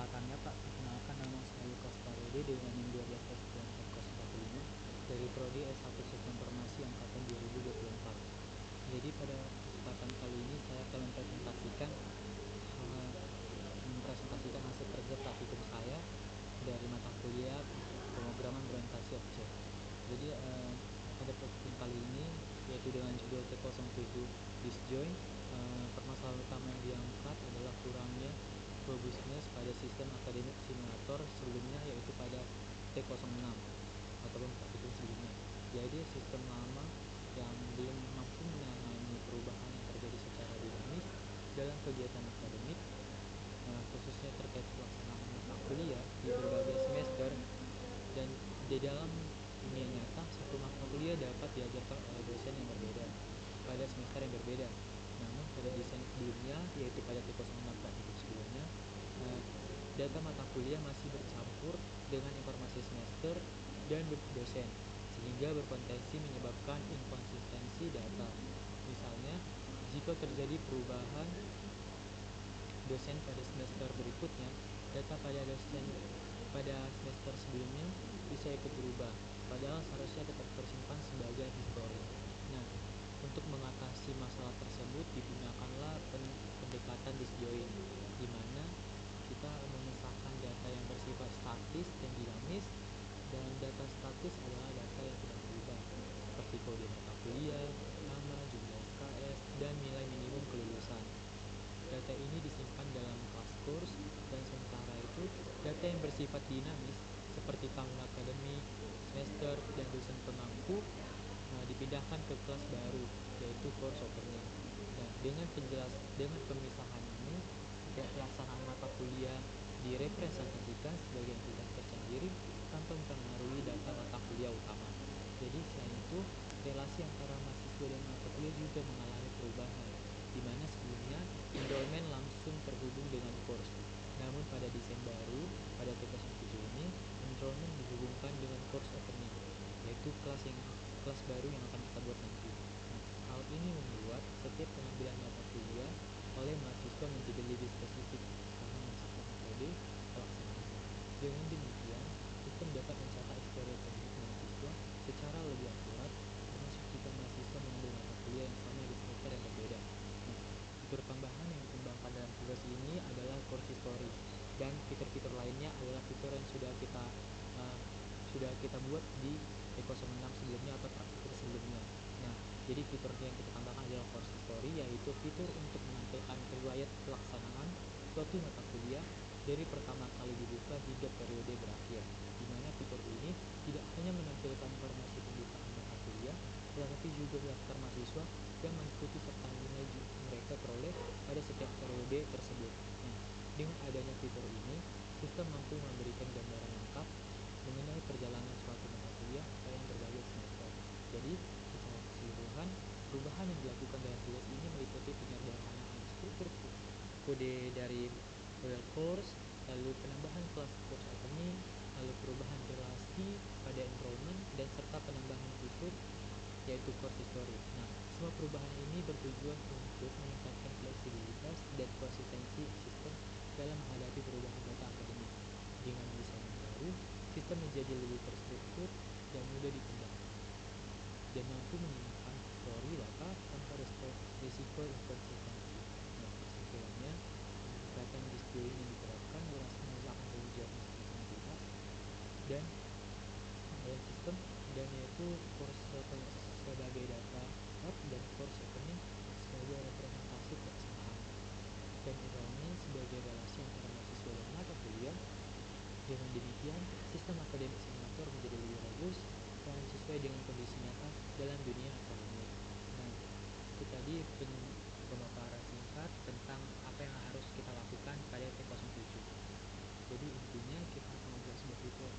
kesempatannya Pak. Perkenalkan, nama saya Lukas Parede dengan NIM 12 dari Prodi S1 Sistem Informasi Angkatan 2024. Jadi pada kesempatan kali ini saya akan mempresentasikan hasil kerja praktikum saya dari mata kuliah pemrograman berorientasi objek. Jadi pada praktikum kali ini, yaitu dengan judul T07 disjoint, permasalahan utama yang diangkat adalah kurangnya robustness pada sistem akademik simulator sebelumnya, yaitu pada T06 ataupun praktikum sebelumnya. Jadi sistem lama yang belum mampu menangani perubahan yang terjadi secara dinamis dalam kegiatan akademik, khususnya terkait pelaksanaan mata kuliah di berbagai semester. Dan di dalam dunia nyata, satu mata kuliah dapat diajarkan oleh dosen yang berbeda pada semester yang berbeda. Namun pada desain sebelumnya, yaitu pada T06 praktikum sebelumnya, data mata kuliah masih bercampur dengan informasi semester dan dosen, sehingga berpotensi menyebabkan inkonsistensi data. Misalnya, jika terjadi perubahan dosen pada semester berikutnya, data pada dosen pada semester sebelumnya bisa ikut berubah, padahal seharusnya tetap tersimpan sebagai histori. Nah, untuk mengatasi masalah tersebut digunakanlah pendekatan disjoint, di mana kita memisahkan data yang bersifat statis dan dinamis, dan data statis adalah data yang tidak berubah, seperti kode mata kuliah, nama, jumlah SKS, dan nilai minimum kelulusan. Data ini disimpan dalam kelas course, dan sementara itu data yang bersifat dinamis seperti tahun akademik, semester, dan dosen pemangku dipindahkan ke kelas baru, yaitu course opening. Nah, dengan pemisahan ini, pelaksanaan mata kuliah direpresentasikan sebagai entitas tersendiri tanpa mempengaruhi data mata kuliah utama. Jadi selain itu, relasi antara mahasiswa dan mata kuliah juga mengalami perubahan, di mana sebelumnya enrollment langsung terhubung dengan course. Namun pada desain baru, pada T07 ini, enrollment dihubungkan dengan course opening, yaitu kelas baru yang akan kita buat nanti. Nah, hal ini membuat setiap pengambilan mata kuliah oleh mahasiswa menjadi lebih spesifik karena mencipta metode pelaksanaannya. Dengan demikian, sistem dapat mencatat histori akademik mahasiswa secara lebih akurat, termasuk jika mahasiswa mengambil mata kuliah yang sama di semester yang berbeda. Nah, fitur tambahan yang dikembangkan dalam tugas ini adalah course history, dan fitur-fitur lainnya adalah fitur yang sudah kita buat di T06 sebelumnya atau praktikum sebelumnya. Nah, jadi fitur yang kita tambahkan adalah course history, yaitu fitur untuk menampilkan riwayat pelaksanaan suatu mata kuliah dari pertama kali dibuka hingga periode berakhir, di mana fitur ini tidak hanya menampilkan informasi pembukaan mata kuliah, tetapi juga daftar mahasiswa yang mengikuti serta nilai mereka peroleh pada setiap periode tersebut. Nah, dengan adanya fitur ini, sistem mampu memberikan gambaran lengkap mengenai perjalanan suatu mata kuliah dalam berbagai semester. Jadi, secara keseluruhan, perubahan yang dilakukan dalam tugas ini meliputi penyederhanaan struktur kode dari model course, lalu penambahan kelas course opening, lalu perubahan relasi pada enrollment, dan serta penambahan fitur yaitu course history. Nah, semua perubahan ini bertujuan untuk meningkatkan fleksibilitas dan konsistensi sistem dalam menghadapi perubahan data akademik. Dengan desain yang baru, sistem menjadi lebih terstruktur dan mudah dikembangkan, dan mampu menyimpan histori data tanpa risiko inkonsistensi. Nah, kesimpulannya, pendekatan disjoint yang diterapkan berhasil menegakkan kewujudan instansitas dan dalam sistem, dan yaitu course sebagai data hub dan course opening sebagai representasi pelaksanaan, dan enrollment sebagai relasi antara mahasiswa dan mata kuliah. Dengan demikian, sistem akademik simulator menjadi lebih robust dan sesuai dengan kondisi nyata dalam dunia akademik. Nah, itu tadi pemaparan singkat tentang apa yang harus kita lakukan pada T07. Jadi intinya kita akan membuat sebuah fitur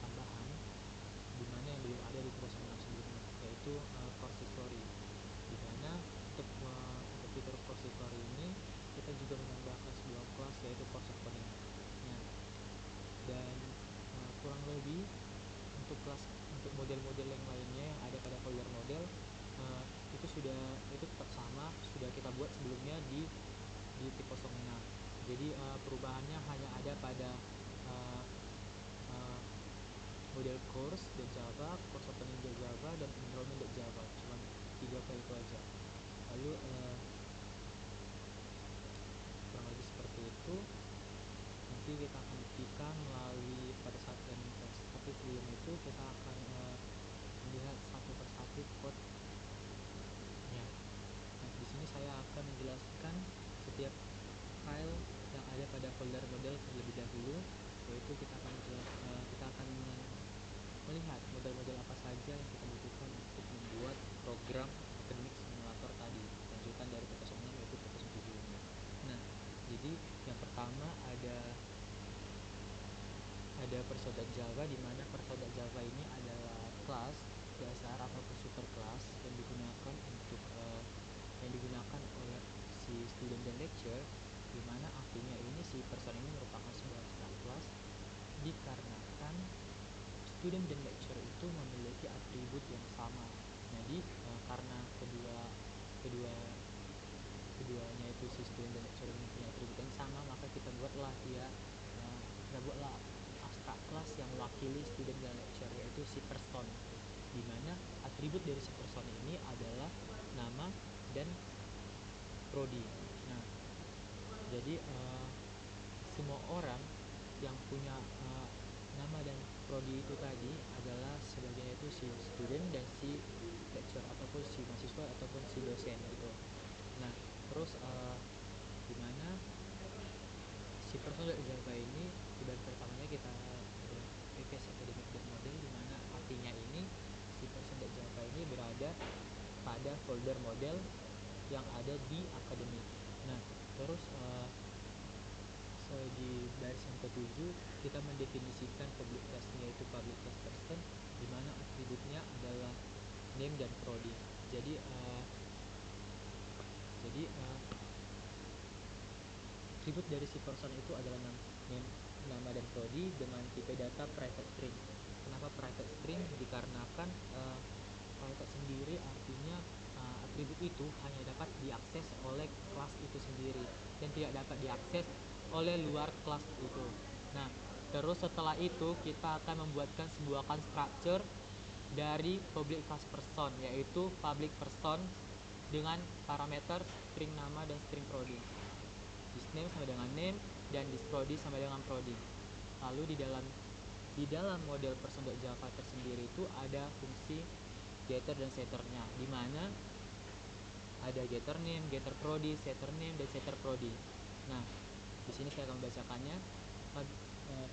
tambahan di mana yang belum ada di T06 sebelumnya, yaitu course history. Di mana untuk fitur course history ini kita juga menambahkan sebuah kelas yaitu course opening. Nah, dan kurang lebih untuk model-model yang lainnya yang ada pada folder model itu tetap sama, sudah kita buat sebelumnya di T06. Jadi perubahannya hanya ada pada uh, uh, model course.java, course opening.java, dan enrollment.java. Cuma 3 file itu aja. Lalu kurang lebih seperti itu. Nanti kita akan buktikan melalui pada saat satu video itu kita akan melihat satu persatu code-nya. Nah, di sini saya akan menjelaskan setiap file yang ada pada folder model terlebih dahulu, yaitu kita akan melihat model-model apa saja yang kita butuhkan untuk membuat program akademik simulator tadi, lanjutan dari P06 yaitu P07 ini. Nah, jadi yang pertama ada person.java, di mana person.java ini adalah kelas dasar ataupun super kelas yang digunakan oleh si student dan lecturer, di mana artinya ini si person ini merupakan sebuah abstrak kelas dikarenakan student dan lecturer itu memiliki atribut yang sama. Jadi karena keduanya itu si student dan lecturer mempunyai atribut yang sama, maka kita buatlah abstrak kelas yang mewakili student dan lecturer, yaitu si person, di mana atribut dari si person ini adalah nama dan prodi. Nah, jadi semua orang yang punya nama dan prodi itu tadi adalah sebagian itu si student dan si lecturer ataupun si mahasiswa ataupun si dosen gitu. Nah, terus di mana si person.java ini di bagian pertamanya kita ada package academic.model, di mana artinya ini si person.java ini berada pada folder model yang ada di akademik. Nah, terus di baris yang ke-7 kita mendefinisikan public class-nya, yaitu public class person, di mana atributnya adalah name dan prodi. Jadi atribut dari si person itu adalah nama dan prodi dengan tipe data private string. Kenapa private string? Dikarenakan private sendiri artinya atribut itu hanya dapat diakses oleh kelas itu sendiri dan tidak dapat diakses oleh luar kelas itu. Nah, terus setelah itu kita akan membuatkan sebuah constructor dari public class person, yaitu public person dengan parameter string nama dan string prodi. ThisName sama dengan name dan thisProdi sama dengan prodi. Lalu di dalam model person.java tersendiri itu ada fungsi getter dan setternya, di mana ada getter name, getter prodi, setter name, dan setter prodi. Nah, di sini saya akan membacakannya.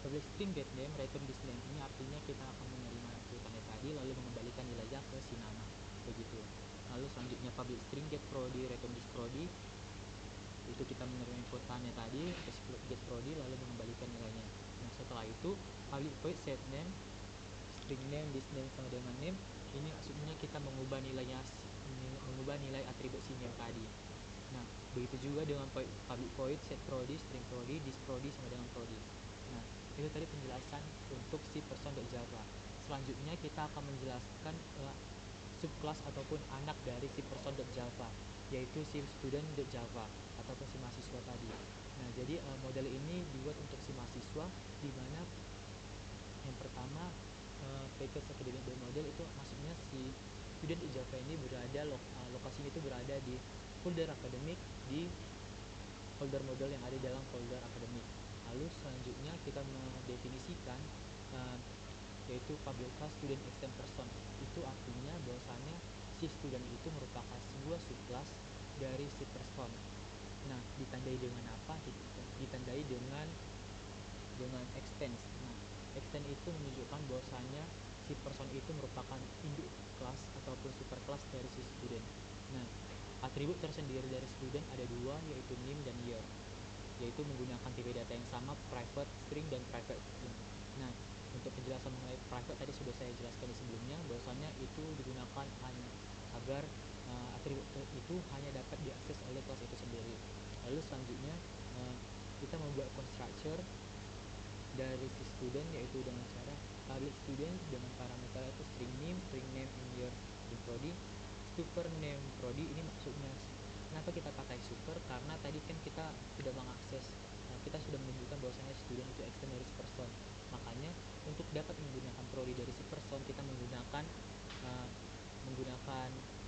Public string get name, return this name. Ini artinya kita akan menerima inputannya tadi lalu mengembalikan nilainya ke si nama, begitu. Lalu selanjutnya public string get prodi, return this prodi. Itu kita menerima inputannya tadi, get prodi lalu mengembalikan nilainya. Nah, setelah itu public void set name, string name, this name sama dengan name. Ini maksudnya kita mengubah nilai atribut si name tadi. Nah, begitu juga dengan public void set prodi, string prodi, this prodi sama dengan prodi. Nah, itu tadi penjelasan untuk si person.java. Selanjutnya kita akan menjelaskan subclass ataupun anak dari si person.java, yaitu si student.java ataupun si mahasiswa tadi. Nah, jadi model ini dibuat untuk si mahasiswa, di mana yang pertama package academic model itu maksudnya si student.java ini berada lokasinya itu berada di folder akademik, di folder model yang ada dalam folder akademik. Lalu selanjutnya kita mendefinisikan yaitu public class student extend person. Itu artinya bahwasanya si student itu merupakan sebuah subclass dari si person. Nah, ditandai dengan apa? Ditandai dengan extend. Nah, extend itu menunjukkan bahwasanya si person itu merupakan induk kelas ataupun superkelas dari si student. Nah, atribut tersendiri dari student ada dua, yaitu name dan year, yaitu menggunakan tipe data yang sama, private string dan private string. Nah, untuk penjelasan mengenai private tadi sudah saya jelaskan di sebelumnya, bahwasanya itu digunakan hanya agar atribut itu hanya dapat diakses oleh kelas itu sendiri. Lalu selanjutnya kita membuat constructor dari si student, yaitu dengan cara public student dengan parameter itu string name and year, string prodi, super name prodi. Ini maksudnya kenapa kita pakai super, karena tadi kan kita sudah mengakses kita sudah menunjukkan bahwasanya student itu external person. Makanya untuk dapat menggunakan prodi dari si person, kita menggunakan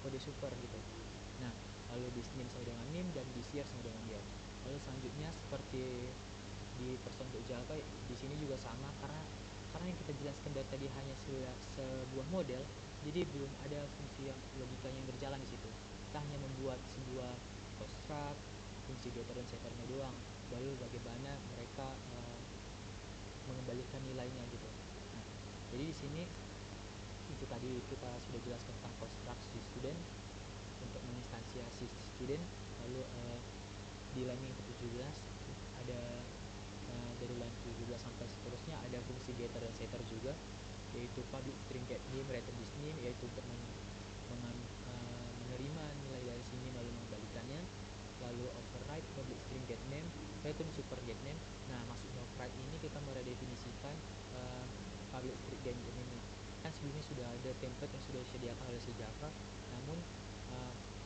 kode super gitu. Nah, lalu di name sama dengan name dan di year sama dengan year. Lalu selanjutnya seperti di person.java, di sini juga sama, karena yang kita jelaskan dari tadi hanya sebuah model, jadi belum ada fungsi yang logikanya yang berjalan di situ. Kita hanya membuat sebuah construct, fungsi getter dan setternya doang. Lalu bagaimana mereka mengembalikan nilainya gitu. Nah, jadi di sini itu tadi kita sudah jelaskan tentang construct si student untuk menginstansiasi student. Lalu di line yang ke-17 ada dari line 17 sampai seterusnya ada fungsi getter dan setter juga, yaitu public string get name, return this name, yaitu untuk menerima nilai dari sini lalu mengembalikannya. Lalu override public string get name, return super get name. Nah, maksudnya override ini kita meredefinisikan public string get name nya. Kan sebelumnya sudah ada template yang sudah disediakan oleh si Java, namun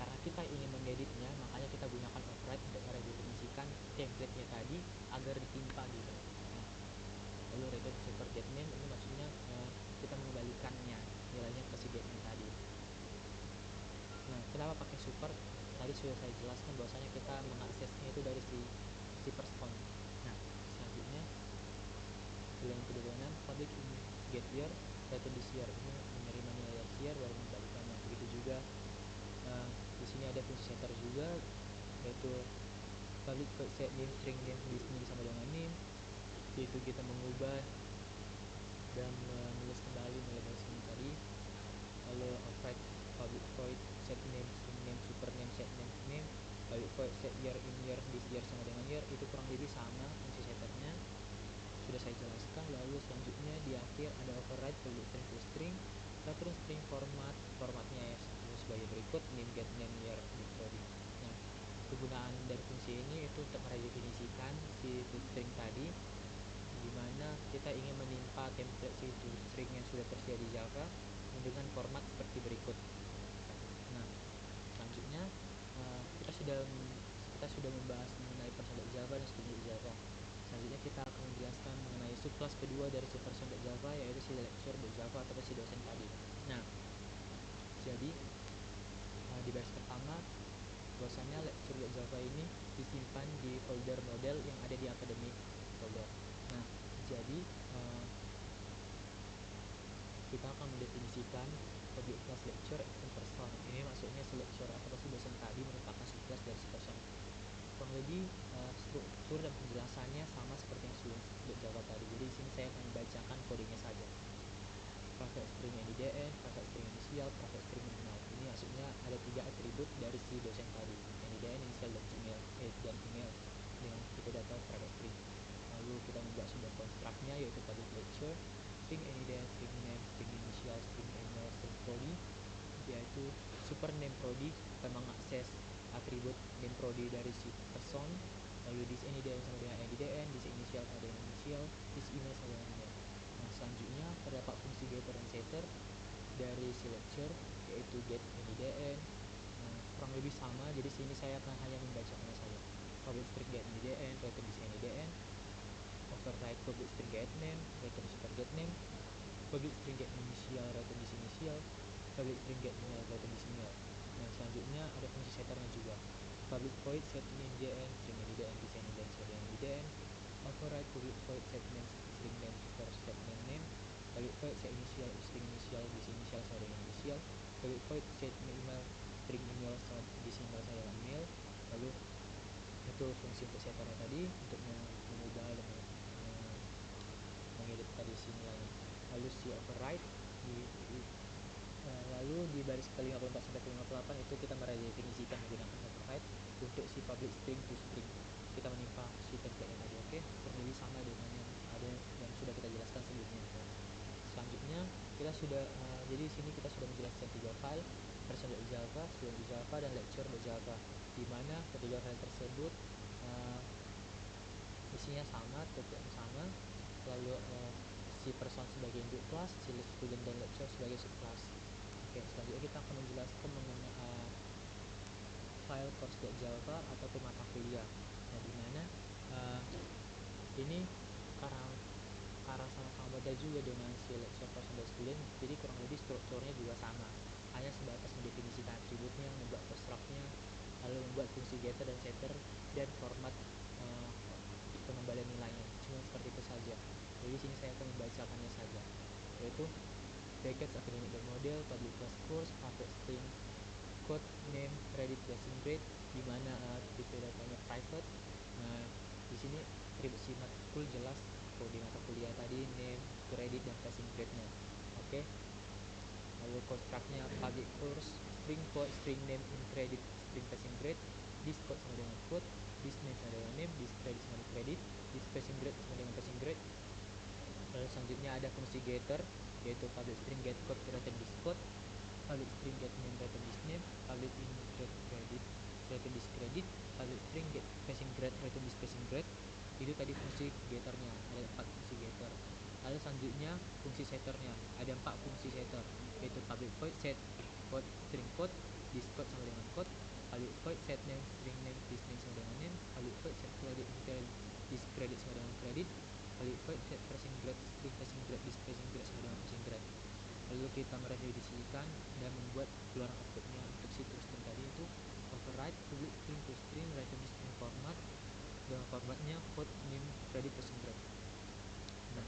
karena kita ingin mengeditnya, makanya kita gunakan override untuk meredefinisikan template-nya tadi agar ditimpa gitu. Nah, lalu return super get name ini maksudnya kita mengembalikannya nilainya ke si get name tadi. Nah, kenapa pakai super? Tadi sudah saya jelaskan bahwasanya kita mengaksesnya itu dari si person. Nah, selanjutnya yang kedua, public get year, return this year, ini menerima nilai dari year baru mengembalikannya. Begitu juga di sini ada fungsi setter juga, yaitu public void set name string name this name sama dengan name, yaitu kita mengubah dan menulis kembali nilai dari sini tadi. Lalu override public void set name string name super name set name, public void set year in year this year sama dengan year, itu kurang lebih sama fungsi setternya, sudah saya jelaskan. Lalu selanjutnya di akhir ada override public string to string, return string formatnya ya sebagai berikut, name get name year di prodi. Nah, kegunaan dari fungsi ini itu untuk meredefinisikan si string tadi, di mana kita ingin menimpa template si string yang sudah tersedia di Java dengan format seperti berikut. Nah, selanjutnya kita sudah membahas mengenai person.java dan student.java. Selanjutnya kita akan menjelaskan mengenai subclass kedua dari si person.java, yaitu si lecturer.java atau si dosen tadi. Nah, jadi di baris pertama bahwasanya lecturer.java ini disimpan di folder model yang ada di academic folder. Nah, jadi kita akan mendefinisikan public class lecture in person. Ini maksudnya si lecturer atau si dosen tadi merupakan subclass dari si person. Kurang lebih struktur dan penjelasannya sama seperti yang sudah Java tadi. Jadi di sini saya akan membacakan kodenya saja. Private string NIDN, private string initial, private string nominal. Ini maksudnya ada 3 atribut dari si dosen tadi, NIDN, initial, dan email dengan tipe data private string. Lalu kita membuat sebuah construct-nya, yaitu public lecture, string NIDN, string name, string initial, string email, string prodi, yaitu super name prodi akan mengakses atribut name prodi dari si person. Lalu this NIDN sama dengan NIDN, this initial sama dengan initial, this email sama dengan email. Nah, selanjutnya terdapat fungsi getter dan setter dari si lecture, yaitu get NIDN. Kurang lebih sama, jadi sini saya akan hanya membacakannya saja. Public string get NIDN, return this NIDN, override public string get name, return super get name, public string get initial, return this initial, public string get email, return this email. Nah, selanjutnya ada fungsi setternya juga. Public void set NIDN, string NIDN, this NIDN sebagai NIDN, override public void set name string name super set name, public void set initial string initial, this initial sama dengan initial, public void set email string email sama this email sama dengan email. Lalu itu fungsi untuk setternya tadi untuk mengubah dan mengedit tadi si nilainya. Lalu si override lalu di baris ke-54 sampai ke-58 itu kita meredefinisikan menggunakan override untuk si public string to string. Kita menimpa si template tadi, oke? Kurang lebih sama dengan yang sudah kita jelaskan sebelumnya. Selanjutnya kita sudah jadi di sini kita sudah menjelaskan 3 file, person.java, student.java, dan lecture.java, di mana ketiga file tersebut isinya sama, template sama. Lalu si person sebagai induk kelas, si student dan lecture sebagai subclass. Oke, selanjutnya kita akan menjelaskan mengenai file course.java ataupun mata kuliah. Nah, di mana ini karena sama-sama beda juga dengan si lecture course untuk student, jadi kurang lebih strukturnya juga sama, hanya sebatas mendefinisikan atributnya, membuat construct-nya, lalu membuat fungsi getter dan setter, dan format pengembalian nilainya. Cuma seperti itu saja. Jadi sini saya akan membacakannya saja, yaitu package academic dot model, public class course, private string, code name, credit, passing grade, di mana tipe datanya private. Nah, di sini atribusi matkul jelas di mata kuliah tadi, name, credit, dan passing grade-nya. Oke. Lalu construct-nya public course, string code, string name, in credit, string passing grade. This code sama dengan code, this name sama dengan name, this credit sama dengan credit, this passing grade sama dengan passing grade. Lalu selanjutnya ada fungsi getter, yaitu public string get code return this code, public string get name return this name, public in grade credit return this credit, public string get passing grade return this passing grade. Itu tadi fungsi getternya, ada 4 fungsi getter. Lalu selanjutnya fungsi setternya, ada 4 fungsi setter, yaitu public void set code string code, this code sama dengan code, public void set name string name, this name sama dengan name, public void set credit this credit sama dengan credit, public void set passing grade string passing grade this passing grade sama dengan passing grade. Lalu kita meredaksikan dan membuat keluaran outputnya untuk si string tadi, itu override public string to string return string format dengan formatnya code name credit passing grade. Nah,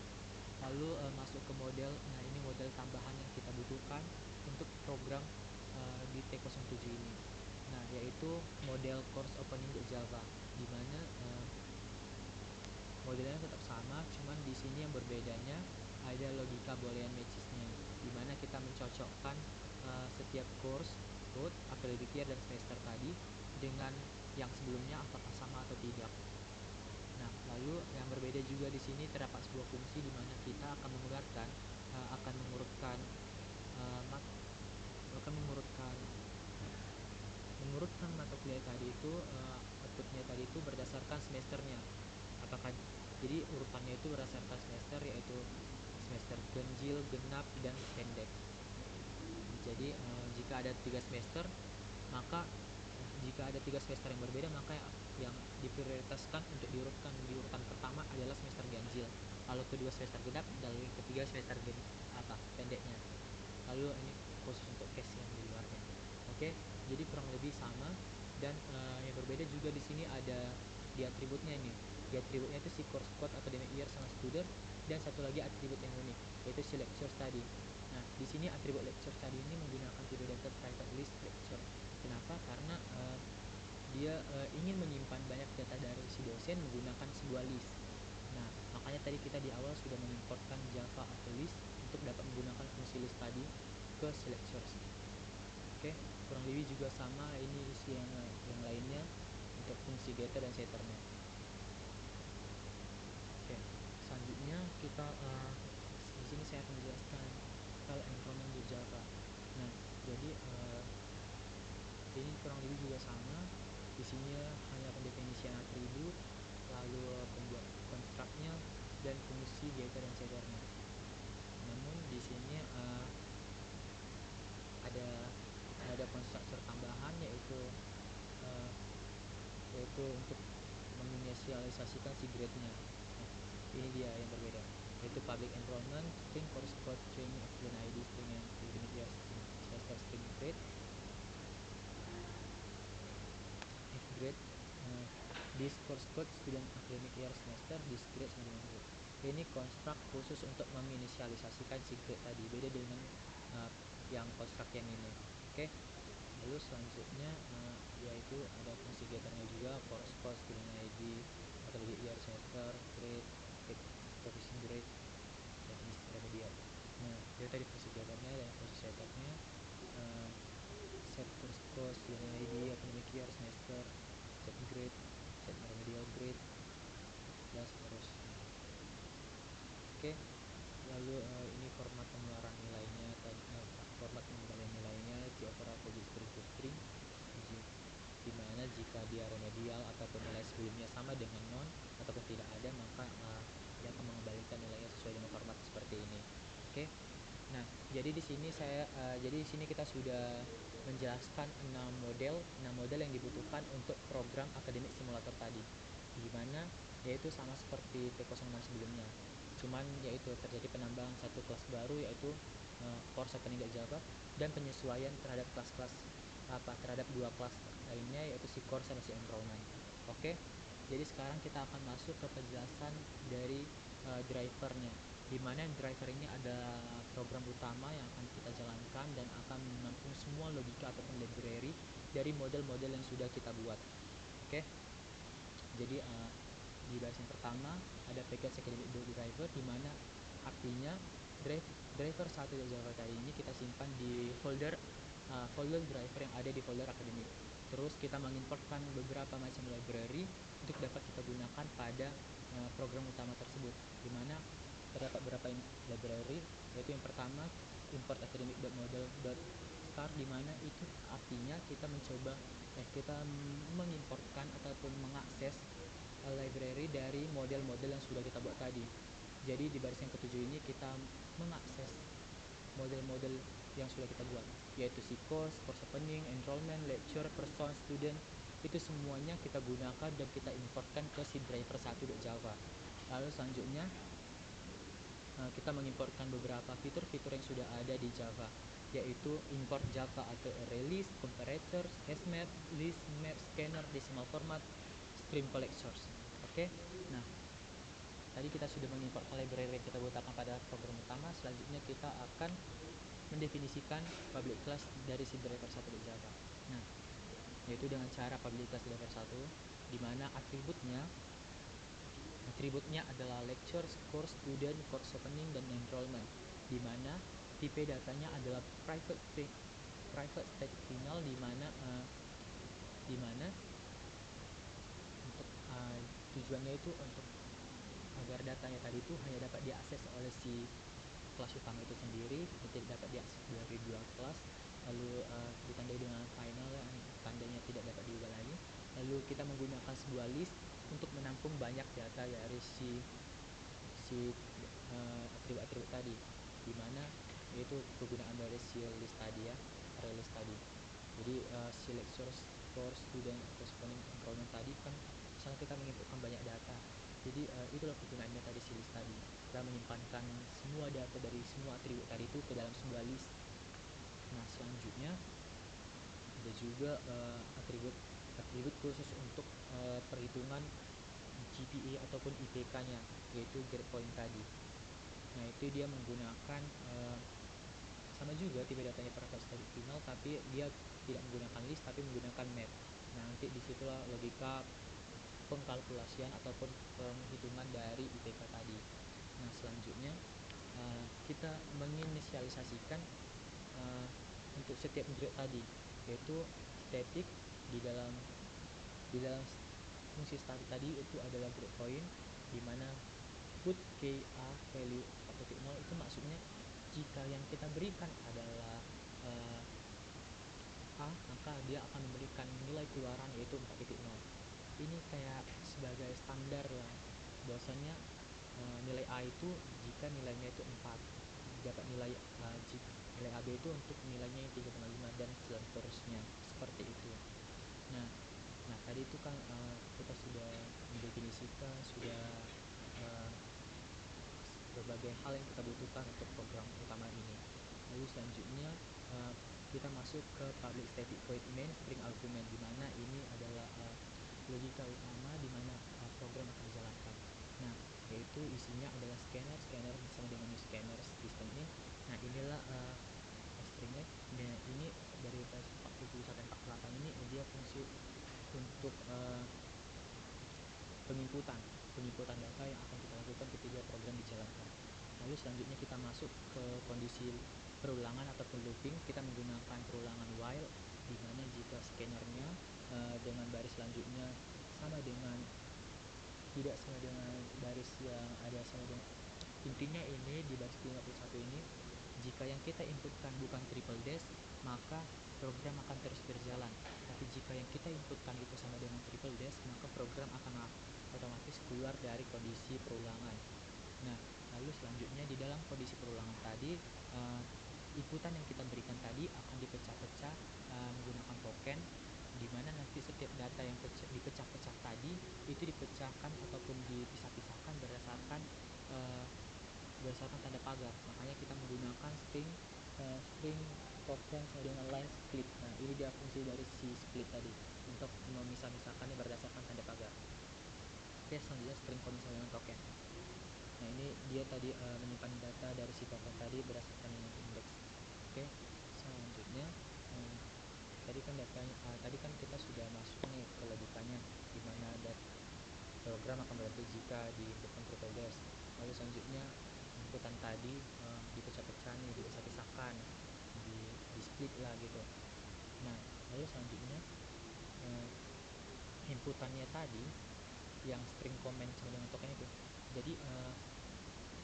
lalu masuk ke model. Nah, ini model tambahan yang kita butuhkan untuk program di T07 ini. Nah, yaitu model course opening Java, di mana modelnya tetap sama, cuman di sini yang berbedanya ada logika boolean matches-nya, di mana kita mencocokkan setiap course, code, academic year dan semester tadi dengan yang sebelumnya apakah sama atau tidak. Nah, lalu yang berbeda juga di sini terdapat sebuah fungsi di mana kita akan mengurutkan mata kuliah tadi itu, outputnya tadi itu berdasarkan semesternya. Apakah jadi urutannya itu berdasarkan semester, yaitu semester ganjil, genap, dan pendek. Jadi jika ada 3 semester, maka jika ada 3 semester yang berbeda, maka yang diprioritaskan untuk di urutan pertama adalah semester ganjil, lalu kedua semester genap, dan ketiga semester pendeknya. Lalu ini khusus untuk case yang di luarnya. Oke, jadi kurang lebih sama, dan yang berbeda juga di sini ada di atributnya ini. Di atributnya itu si course code, academic year, sama student, dan satu lagi atribut yang unik, yaitu si lecture study. Nah, di sini atribut lecture study ini menggunakan tipe data private list lecture. Kenapa? Karena dia ingin menyimpan banyak data dari si dosen menggunakan sebuah list. Nah, makanya tadi kita di awal sudah mengimportkan Java atau list untuk dapat menggunakan fungsi list tadi ke si lectures. Oke, kurang lebih juga sama ini isi yang lainnya untuk fungsi getter dan setternya. Oke, selanjutnya kita di sini saya akan menjelaskan file environment di Java. Nah, jadi ini kurang lebih juga sama. Di sini hanya pendefinisian atribut, lalu pembuat construct-nya, dan fungsi getter dan setternya. Namun di sini ada konstruktor tambahan, yaitu untuk menginisialisasikan si grade-nya. Nah, ini dia yang berbeda, yaitu public enrollment, string course code, string student ID, string academic year, semester, string grade. If grade, this course code, student academic year, semester, this grade sama dengan grade. Ini konstruk khusus untuk menginisialisasikan si grade tadi, beda dengan yang konstruk yang ini. Oke. Lalu selanjutnya yaitu ada fungsi getternya juga, course code, student ID, academic year, semester, grade, provision grade, dan remedial. Nah, itu tadi fungsi getternya, dan fungsi setternya set course code, student ID, academic year, semester, set grade, set remedial grade, dan seterusnya. Oke. Lalu ini format pengeluaran nilainya tadi, format pengembalian nilainya si overall public string to string, di mana jika dia remedial ataupun nilai sebelumnya sama dengan non ataupun tidak ada, maka dia akan mengembalikan nilainya sesuai dengan format seperti ini. Oke. Nah, jadi di sini kita sudah menjelaskan 6 model yang dibutuhkan untuk program akademik simulator tadi, di mana yaitu sama seperti T06 sebelumnya, cuman yaitu terjadi penambahan satu kelas baru, yaitu course opening.java, dan penyesuaian terhadap kelas-kelas terhadap dua kelas lainnya, yaitu si course sama si enrollment. Oke, jadi sekarang kita akan masuk ke penjelasan dari drivernya, dimana driver ini ada program utama yang akan kita jalankan dan akan menampung semua logika ataupun library dari model-model yang sudah kita buat. Oke, jadi di baris yang pertama ada package academic driver, dimana artinya driver 1.java tadi ini kita simpan di folder driver yang ada di folder akademik. Terus kita mengimportkan beberapa macam library untuk dapat kita gunakan pada program utama tersebut, dimana terdapat beberapa library, yaitu yang pertama import academic.model.star, dimana itu artinya kita mengimportkan ataupun mengakses library dari model-model yang sudah kita buat tadi. Jadi di baris yang ketujuh ini kita mengakses model-model yang sudah kita buat, yaitu si course opening, enrollment, lecture, person, student, itu semuanya kita gunakan dan kita importkan ke si driver 1.java. Lalu selanjutnya kita mengimportkan beberapa fitur-fitur yang sudah ada di Java, yaitu import Java atau array list, comparator, smap, list, map, scanner, decimal format, stream collectors. Oke, nah tadi kita sudah mengimport library yang kita butuhkan pada program utama. Selanjutnya kita akan mendefinisikan public class dari si driver 1.java. Nah, yaitu dengan cara public class driver 1, di mana atributnya adalah lecture, course, student, course opening, dan enrollment, di mana tipe datanya adalah private static final, di mana untuk tujuannya itu untuk agar datanya tadi itu hanya dapat diakses oleh si kelas utama itu sendiri, tidak dapat diakses dari dua kelas. Lalu ditandai dengan final, tandanya tidak dapat diubah lagi. Lalu kita menggunakan sebuah list untuk menampung banyak data dari si atribut-atribut tadi, dimana yaitu kegunaan dari si list tadi ya, array list tadi. Jadi si lecture, course, student, course opening, enrollment tadi kan misalnya kita menginputkan banyak data, jadi itulah kegunaannya tadi si list tadi. Kita menyimpankan semua data dari semua atribut tadi itu ke dalam sebuah list. Nah, selanjutnya ada juga atribut khusus untuk perhitungan GPA ataupun IPK-nya, yaitu grade point tadi. Nah, itu dia menggunakan sama juga tipe datanya private static final, tapi dia tidak menggunakan list tapi menggunakan map. Nah, nanti disitulah logika pengkalkulasian ataupun penghitungan dari IPK tadi. Nah, selanjutnya kita menginisialisasikan untuk setiap grade tadi, yaitu static di dalam fungsi static tadi itu adalah grade point, di mana put KA value 4.0 itu maksudnya jika yang kita berikan adalah A, maka dia akan memberikan nilai keluaran yaitu 4.0. Ini kayak sebagai standar lah, bahwasanya nilai A itu jika nilainya itu 4, dapat nilai nilai AB itu untuk nilainya 3,5 dan seterusnya, seperti itu. Nah tadi itu kan kita sudah mendefinisikan berbagai hal yang kita butuhkan untuk program utama ini. Lalu selanjutnya kita masuk ke public static void main string argument, di mana ini adalah logika utama di mana program akan dijalankan. Nah, yaitu isinya adalah scanner bersama dengan new scanner system in. Nah, inilah stringnya. Nah, ini dari versi 47 sampai 48 ini dia fungsi untuk penginputan data yang akan kita lakukan ketika program dijalankan. Lalu selanjutnya kita masuk ke kondisi perulangan ataupun looping. Kita menggunakan perulangan while, di mana jika scannernya dengan baris selanjutnya tidak sama dengan baris yang ada sama dengan, intinya ini di baris 51 ini, jika yang kita inputkan bukan triple dash maka program akan terus berjalan, tapi jika yang kita inputkan itu sama dengan triple dash maka program akan otomatis keluar dari kondisi perulangan. Nah, lalu selanjutnya di dalam kondisi perulangan tadi, inputan yang kita berikan tadi akan dipecah-pecah menggunakan token, di mana nanti setiap data yang dipecah-pecah tadi itu dipecahkan ataupun dengan line split. Nah, ini dia fungsi dari si split tadi untuk memisah-misahkannya berdasarkan tanda pagar. Oke, selanjutnya string comment elemen token. Nah, ini dia tadi menyimpan data dari si token tadi berdasarkan index. Oke, selanjutnya tadi kan datanya tadi kan kita sudah masuk nih ke logikanya, di mana program akan berhenti jika di inputkan true false. Lalu selanjutnya inputan tadi dipecah-pecah nih, dipisah-pisahkan, di split lah gitu. Nah, lalu selanjutnya inputannya tadi yang string comment sama dengan token itu, jadi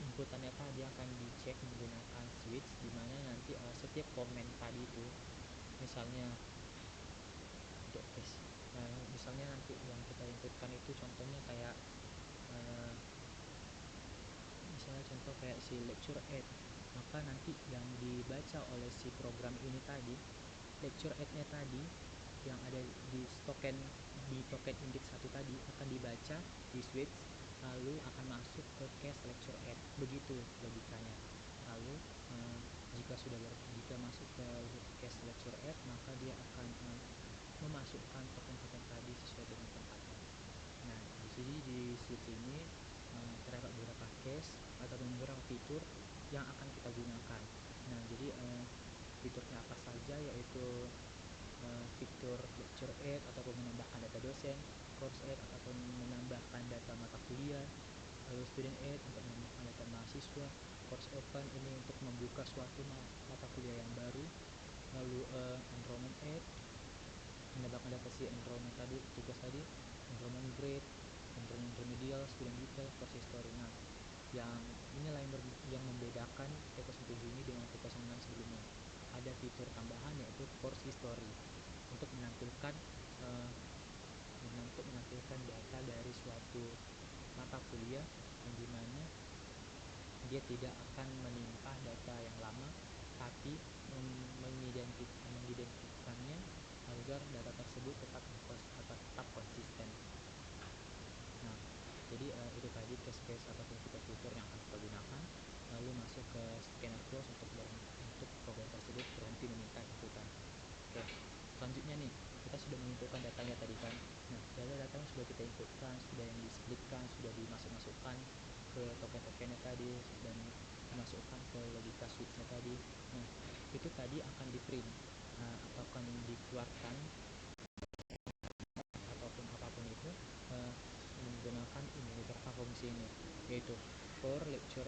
inputannya tadi akan dicek menggunakan switch, dimana nanti setiap komen tadi itu misalnya untuk case misalnya nanti yang kita inputkan itu contohnya kayak misalnya contoh kayak si lecture add, maka nanti yang dibaca oleh si program ini tadi, lecture add-nya tadi yang ada di token index 1 tadi akan dibaca di switch, lalu akan masuk ke case lecture add. Begitu logikanya. Lalu jika masuk ke case lecture add, maka dia akan memasukkan token-token tadi sesuai dengan tempatnya. Nah, di sini di switch ini terdapat beberapa case atau beberapa fitur yang akan kita gunakan. Nah, jadi fiturnya apa saja, yaitu fitur lecture add ataupun menambahkan data dosen, course add ataupun menambahkan data mata kuliah, lalu student add untuk menambahkan data mahasiswa, course open ini untuk membuka suatu mata kuliah yang baru, lalu enrollment add menambahkan data si enrollment tadi, tugas tadi, enrollment grade, enrollment remedial, student detail, course history. Nah, yang inilah yang membedakan T07 ini dengan T06 sebelumnya. Ada fitur tambahan yaitu course history untuk menampilkan data dari suatu mata kuliah, yang dimana dia tidak akan menimpa data yang lama, tapi mengidentikannya agar data tersebut tetap konsisten. Nah, jadi itu tadi case-case ataupun fitur-fitur yang akan kita gunakan. Lalu masuk ke scanner close untuk program tersebut berhenti meminta inputan. Oke, selanjutnya nih kita sudah menginputkan datanya tadi kan. Nah, data yang sudah kita inputkan, sudah yang di-splitkan, sudah dimasukkan ke token-tokennya tadi dan dimasukkan ke logika switch-nya tadi. Nah, itu tadi akan di-print atau akan dikeluarkan ataupun apapun itu menggunakan ini beberapa fungsi ini, yaitu for lecture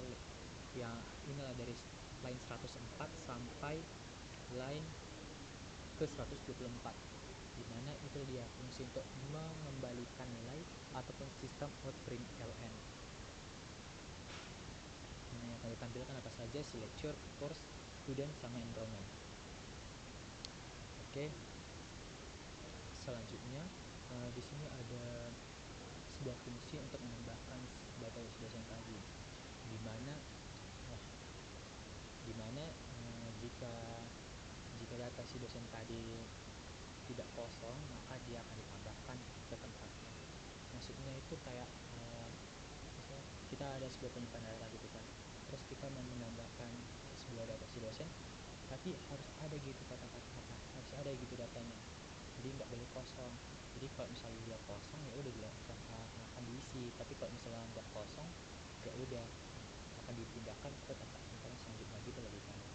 yang inilah dari line 104 sampai line ke 124, dimana itu dia fungsi untuk mengembalikan nilai ataupun sistem outprint ln. Nah, yang akan ditampilkan apa saja, si lecture, course, student, sama enrollment. Oke, selanjutnya di sini ada sebuah fungsi untuk menambahkan data dosen tadi, dimana jika data si dosen tadi tidak kosong, maka dia akan ditambahkan ke tempatnya. Maksudnya itu kayak misalnya kita ada sebuah penyimpanan data gitu kan, terus kita mau menambahkan sebuah data si dosen, tapi harus ada gitu kata-kata, harus ada gitu datanya, jadi nggak boleh kosong. Jadi kalau misalnya dia kosong, ya udah dia akan diisi, tapi kalau misalnya nggak kosong, ya udah akan dipindahkan ke tempat penyimpanan selanjutnya gitu logikanya.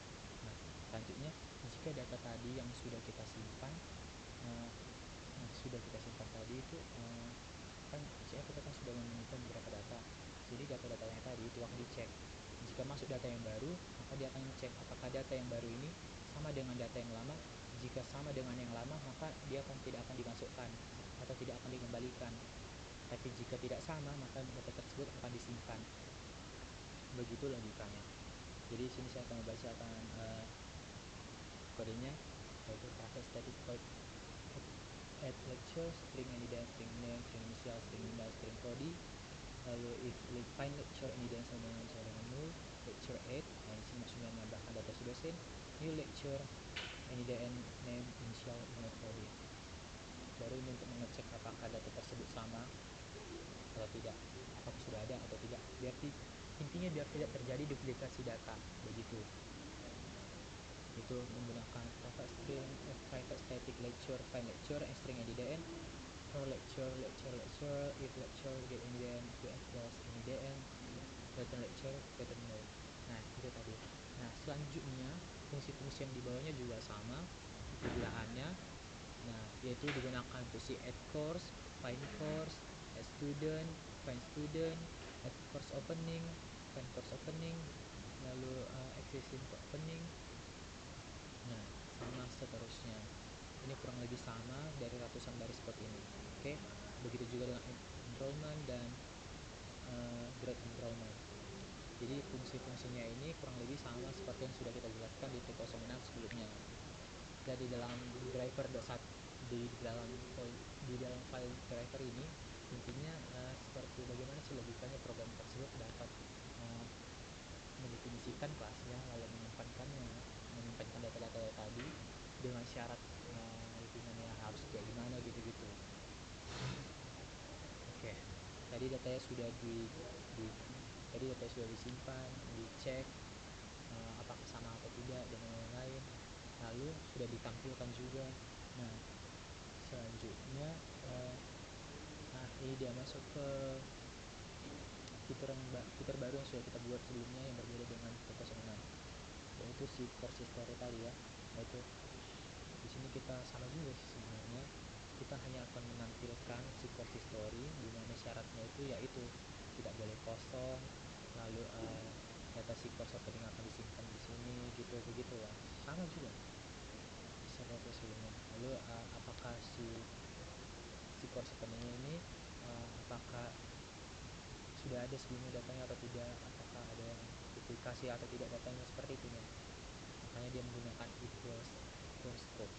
Nah, selanjutnya jika data tadi yang sudah kita simpan tadi itu kan kita kan sudah menyimpan beberapa data, jadi data-datanya tadi itu akan dicek. Jika masuk data yang baru, maka dia akan cek apakah data yang baru ini sama dengan data yang lama. Jika sama dengan yang lama, maka dia tidak akan dimasukkan atau tidak akan dikembalikan. Tapi jika tidak sama, maka data tersebut akan disimpan. Begitu logikanya. Jadi di sini saya akan membacakan kodenya, yaitu pakai static void add lecture, string identity, string name, string initial, string email, string body. Lalu if find lecture identity sama dengan null, lecture add, nah ini maksudnya menambahkan data si dosen, new lecture identity name, initial, email, body. Baru ini untuk mengecek apakah data tersebut sama atau tidak, apakah sudah ada atau tidak, intinya biar tidak terjadi duplikasi data, begitu. itu menggunakan private static lecture, find lecture, string NDN, for lecture, if lecture get NDN, to equals NDN, return lecture, return no. Nah itu tadi. Nah selanjutnya fungsi-fungsi yang di bawahnya juga sama penggunaannya. Nah yaitu digunakan untuk si add course, find course, add student, find student, add course opening, find course opening, lalu existing opening. Nah sama seterusnya. Ini kurang lebih sama dari ratusan baris code ini. Oke, begitu juga dengan enrollment dan grade enrollment. Jadi fungsi-fungsinya ini kurang lebih sama seperti yang sudah kita jelaskan di 306 sebelumnya. Dan di dalam driver di dalam file driver ini intinya seperti bagaimana sih logikanya program tersebut dapat mendefinisikan kelasnya, lalu menyimpankan data-data tadi dengan syarat lingkungannya harus kayak gimana gitu-gitu. Oke, tadi datanya sudah disimpan, dicek apakah sama atau tidak dan lain-lain, lalu sudah ditampilkan juga. Nah selanjutnya ini dia masuk ke fitur baru yang sudah kita buat sebelumnya yang berbeda dengan 306, yaitu si course history tadi ya. Yaitu di sini kita sama juga sih sebenarnya, kita hanya akan menampilkan si course history di mana syaratnya itu yaitu tidak boleh kosong, lalu data si course opening akan disimpan di sini gitu, begitulah sama juga seperti sebelumnya. Lalu apakah si course openingnya ini apakah sudah ada sebelumnya datanya atau tidak, apakah ada duplikasi atau tidak datanya, seperti itu ya. Makanya dia menggunakan equals scope.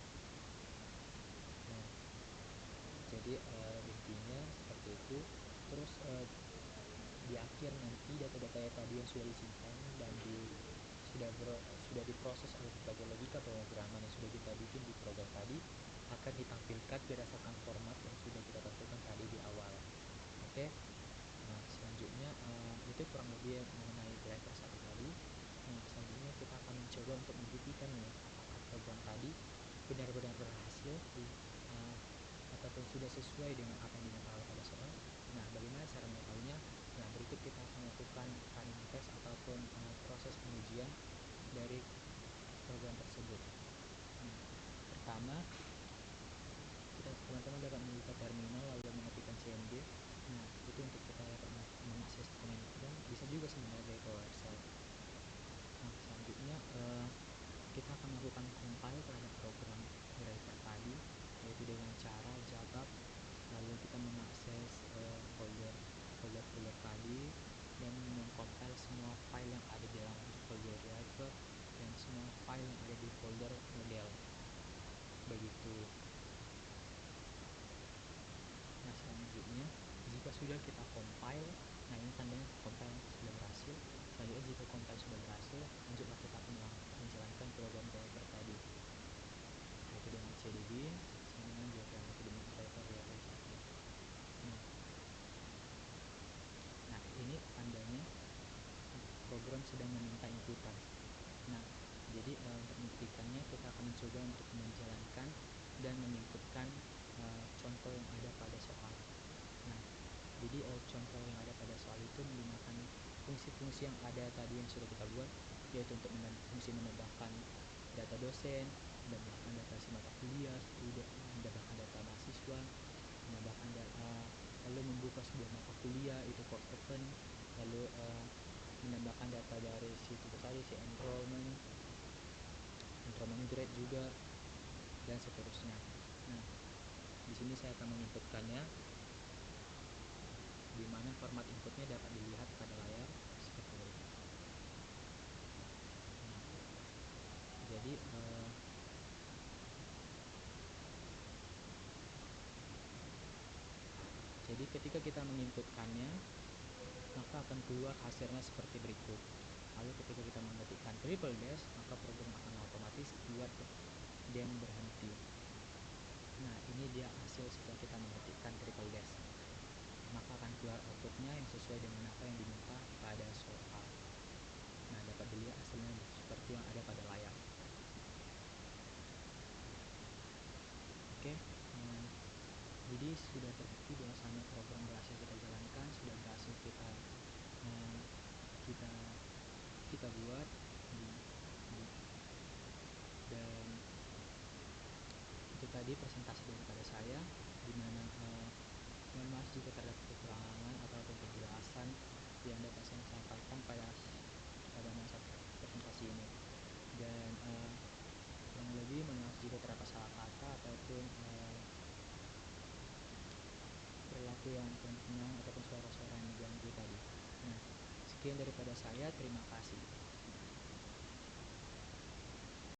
Nah, jadi intinya seperti itu. Terus di akhir nanti data-data tadi yang sudah disimpan dan sudah diproses oleh berbagai logika pemrograman yang sudah kita bikin di program tadi akan ditampilkan berdasarkan format yang sudah kita tentukan tadi di awal. Oke. Nah selanjutnya itu kurang lebih mengenai driver satu tadi. Nah selanjutnya kita akan mencoba untuk membuktikan nih apakah program tadi benar-benar berhasil ataupun sudah sesuai dengan apa yang diminta pada soal. Nah bagaimana cara mengetahuinya? Nah berikut kita akan melakukan running test ataupun proses pengujian dari program tersebut. Nah, pertama teman-teman dapat membuka terminal lalu mengetikkan cmd. Nah itu untuk kita dapat mengakses dokumen dan bisa juga sebenarnya dari website. Nah selanjutnya kita akan melakukan compile terhadap program driver tadi, yaitu dengan cara jabab, lalu kita mengakses folder tadi dan mengcompile semua file yang ada di dalam folder driver dan semua file yang ada di folder model, begitu. Nah selanjutnya jika sudah kita compile, nah ini tandanya compile sudah berhasil. Selanjutnya jika compile sudah berhasil, lanjutlah kita akan menjalankan program driver tadi, yaitu dengan cdb sama dengan driver driver 1. Nah ini tandanya program sedang meminta inputan. Nah jadi untuk membuktikannya kita akan mencoba untuk menjalankan dan menginputkan contoh yang ada pada soal. Nah jadi contoh yang ada pada soal itu menggunakan fungsi-fungsi yang ada tadi yang sudah kita buat, yaitu untuk fungsi menambahkan data dosen, menambahkan data si mata kuliah, menambahkan data mahasiswa, menambahkan lalu membuka sebuah mata kuliah itu course open, lalu menambahkan data dari situ tadi si enrollment grade juga, dan seterusnya. Nah di sini saya akan menginputkannya, di mana format inputnya dapat dilihat pada layar seperti ini. Nah, jadi ketika kita menginputkannya maka akan keluar hasilnya seperti berikut. Lalu ketika kita mengetikkan triple dash maka program akan otomatis keluar dan berhenti. Nah ini dia hasil setelah kita mengetikkan triple dash, maka akan keluar outputnya yang sesuai dengan apa yang diminta pada soal. Nah dapat dilihat hasilnya seperti yang ada pada layar. Oke, jadi sudah terbukti bahwasannya program berhasil kita jalankan, sudah berhasil eh, kita kita buat di- dan itu tadi presentasi daripada saya, di mana mohon maaf jika terdapat kekurangan ataupun penjelasan yang dapat saya sampaikan pada masa presentasi ini. Dan kurang lebih mohon maaf jika terdapat salah kata ataupun perilaku yang kurang ataupun suara-suara yang mengganggu tadi. Nah, sekian daripada saya, terima kasih.